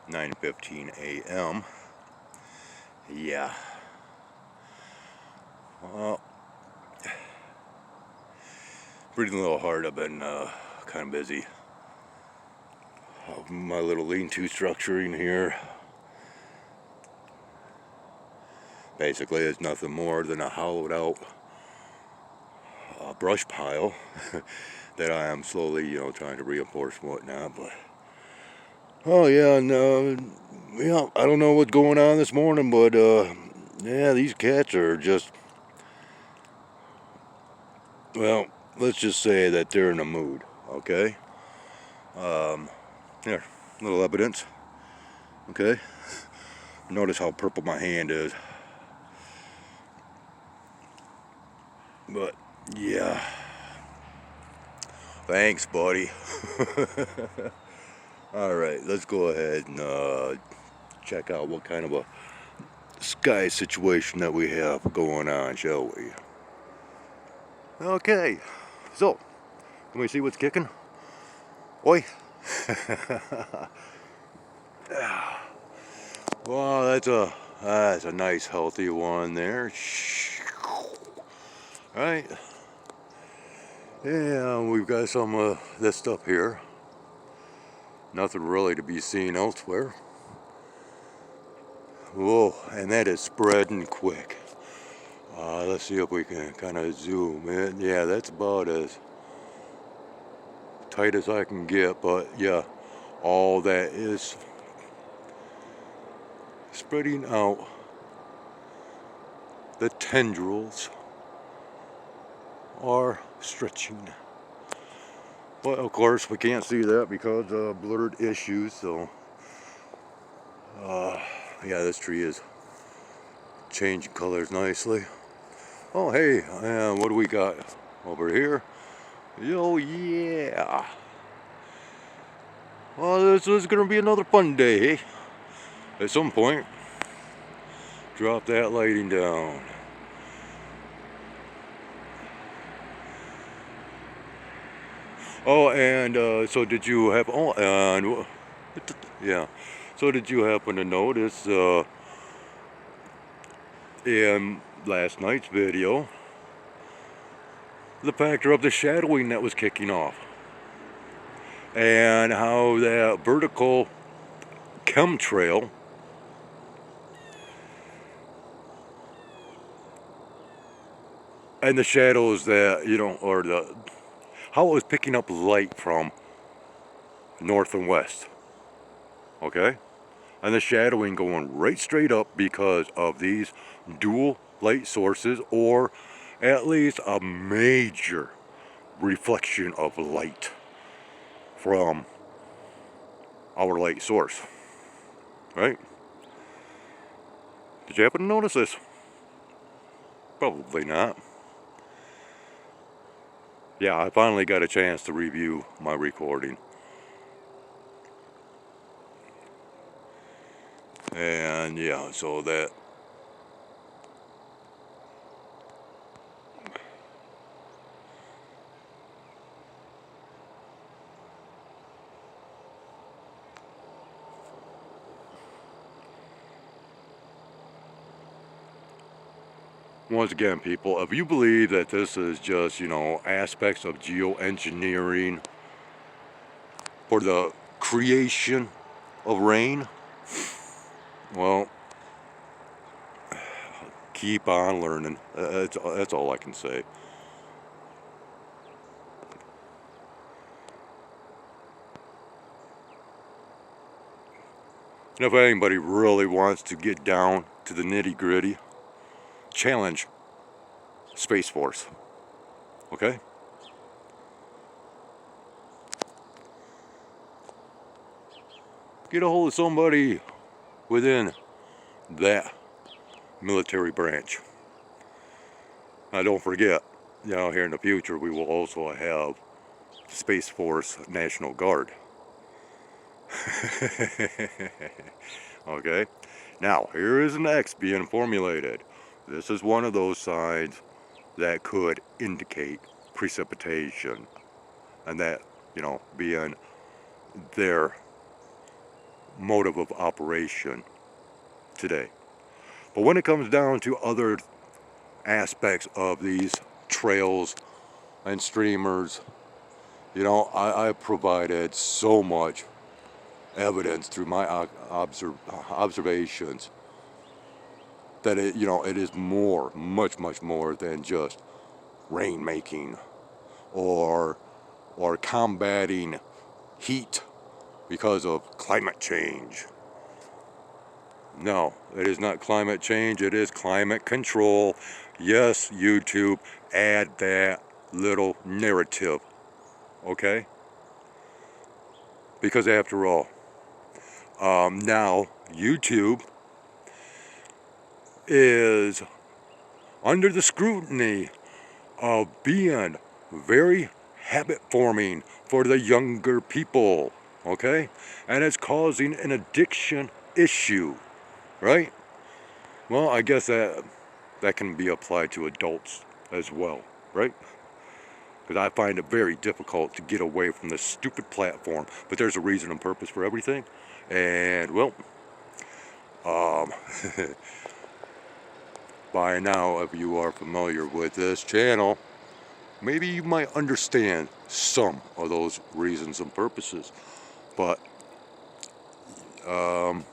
9:15 a.m. Yeah. Well, breathing a little hard. I've been kind of busy. My little lean-to structure in here. Basically, it's nothing more than a hollowed out brush pile that I am slowly, trying to reinforce and whatnot. But oh yeah, and yeah, I don't know what's going on this morning, but yeah, these cats are just, well, let's just say that they're in a mood. Okay. Here, little evidence. Okay. Notice how purple my hand is. But yeah. Thanks, buddy. Alright, let's go ahead and check out what kind of a sky situation that we have going on, shall we? Okay, so, can we see what's kicking? Oi! Well, that's a nice healthy one there. Right? Yeah, we've got some of this stuff here. Nothing really to be seen elsewhere. Whoa, and that is spreading quick. Let's see if we can kind of zoom in. Yeah, that's about as tight as I can get, but yeah, all that is spreading out. The tendrils are stretching. But of course, we can't see that because of blurred issues, so yeah, this tree is changing colors nicely. Oh, hey, what do we got over here? Oh, yeah. Well, this is going to be another fun day, eh? At some point, drop that lighting down. Oh, and so did you have, oh, and, yeah. So did you happen to notice, in last night's video, the factor of the shadowing that was kicking off, and how that vertical chemtrail and the shadows that, or how it was picking up light from north and west, okay, and the shadowing going right straight up because of these dual light sources, or at least a major reflection of light from our light source, right? Did you happen to notice this? Probably not. Yeah, I finally got a chance to review my recording. And yeah, so that once again, people, if you believe that this is just, aspects of geoengineering for the creation of rain, well, keep on learning. That's all I can say. And if anybody really wants to get down to the nitty-gritty, challenge Space Force. Okay? Get a hold of somebody within that military branch. Now don't forget, here in the future we will also have Space Force National Guard. Okay? Now, here is an X being formulated. This is one of those signs that could indicate precipitation, and that, being their motive of operation today. But when it comes down to other aspects of these trails and streamers, you know, I provided so much evidence through my observations that it, you know, it is more, much more than just rainmaking or combating heat because of climate change. No, it is not climate change, it is climate control. Yes, YouTube, add that little narrative, okay? Because after all, now YouTube is under the scrutiny of being very habit forming for the younger people, okay? And it's causing an addiction issue, right? Well, I guess that can be applied to adults as well, right? Because I find it very difficult to get away from this stupid platform, but there's a reason and purpose for everything. And well, by now, if you are familiar with this channel, maybe you might understand some of those reasons and purposes. But you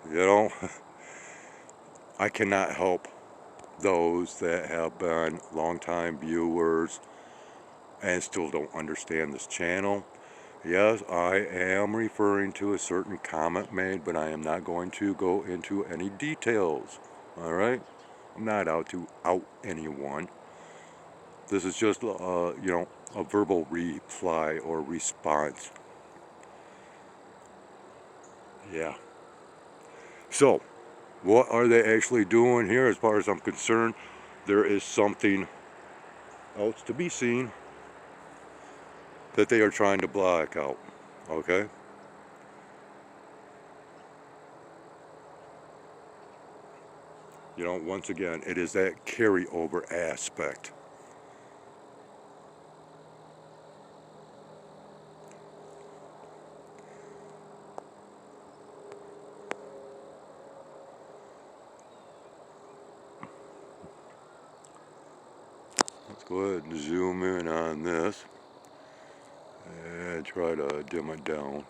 know, I cannot help those that have been longtime viewers and still don't understand this channel. Yes, I am referring to a certain comment made, but I am not going to go into any details. Alright? I'm not out to out anyone. This is just, you know, a verbal reply or response. Yeah. So, what are they actually doing here? As far as I'm concerned, there is something else to be seen that they are trying to block out. Okay? You know, once again, it is that carryover aspect. Let's go ahead and zoom in on this and try to dim it down.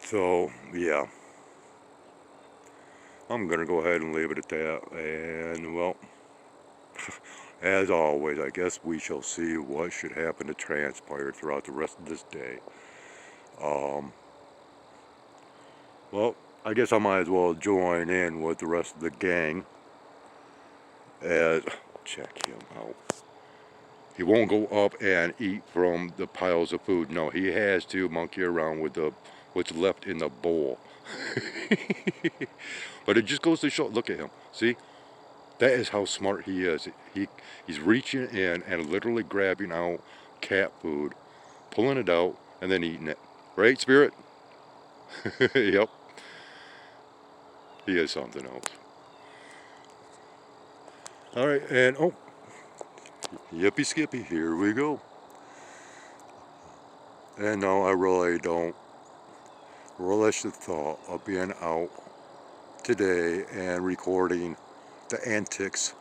So, yeah. I'm going to go ahead and leave it at that. And, well, as always, I guess we shall see what should happen to transpire throughout the rest of this day. Well, I guess I might as well join in with the rest of the gang. As, check him out. He won't go up and eat from the piles of food. No, he has to monkey around with what's left in the bowl. But it just goes to show, look at him. See? That is how smart he is. He's reaching in and literally grabbing out cat food, pulling it out, and then eating it. Right, Spirit? Yep. He is something else. Alright, and oh, yippee skippy, here we go. And no, I really don't relish the thought of being out today and recording the antics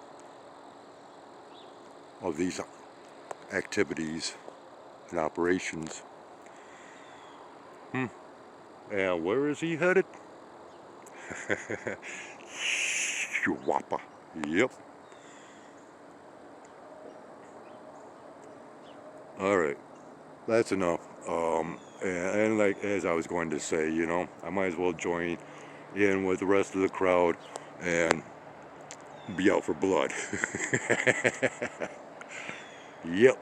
of these activities and operations. And where is he headed? Chihuahua. Yep. Alright. That's enough. And like as I was going to say, you know, I might as well join in with the rest of the crowd and be out for blood. Yep.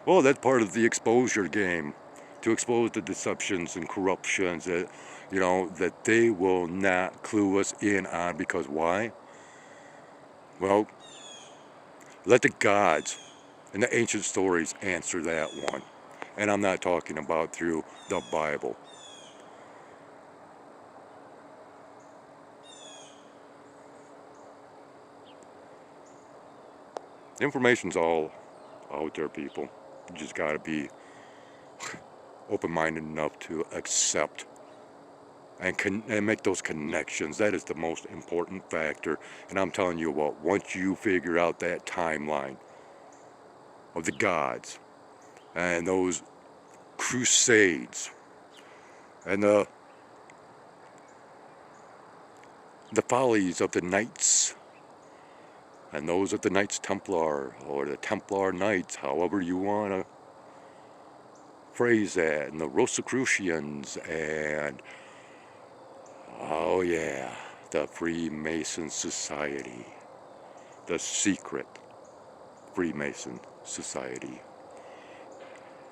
Well, that's part of the exposure game, to expose the deceptions and corruptions that, you know, that they will not clue us in on. Because why? Well, let the gods and the ancient stories answer that one. And I'm not talking about through the Bible. Information's all out there, people. You just got to be open-minded enough to accept and make those connections. That is the most important factor. And I'm telling you what, once you figure out that timeline of the gods and those crusades and the follies of the knights and those of the Knights Templar or the Templar Knights, however you want to phrase that, and the Rosicrucians, and oh yeah, the Freemason Society, the secret Freemason Society.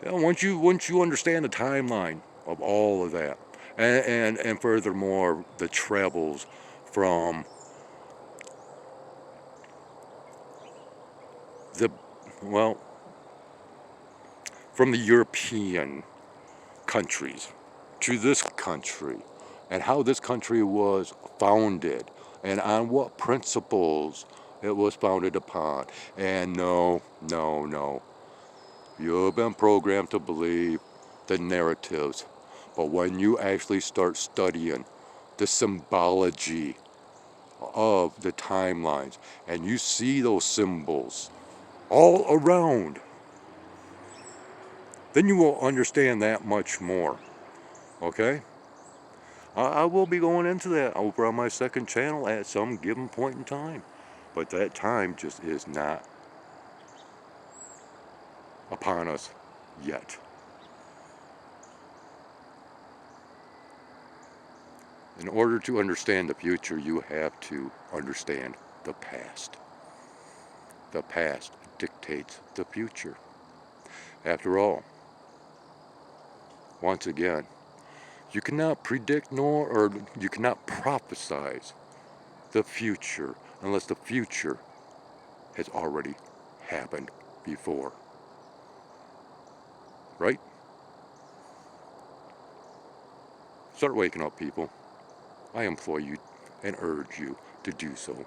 Yeah, once you understand the timeline of all of that, and furthermore the travels from the from the European countries to this country, and how this country was founded, and on what principles it was founded upon. And no, you've been programmed to believe the narratives, but when you actually start studying the symbology of the timelines, and you see those symbols all around, then you will understand that much more. Okay? I will be going into that over on my second channel at some given point in time. But that time just is not upon us yet. In order to understand the future, you have to understand the past. The past dictates the future. After all, once again, you cannot predict or you cannot prophesize the future unless the future has already happened before. Right? Start waking up, people. I implore you and urge you to do so.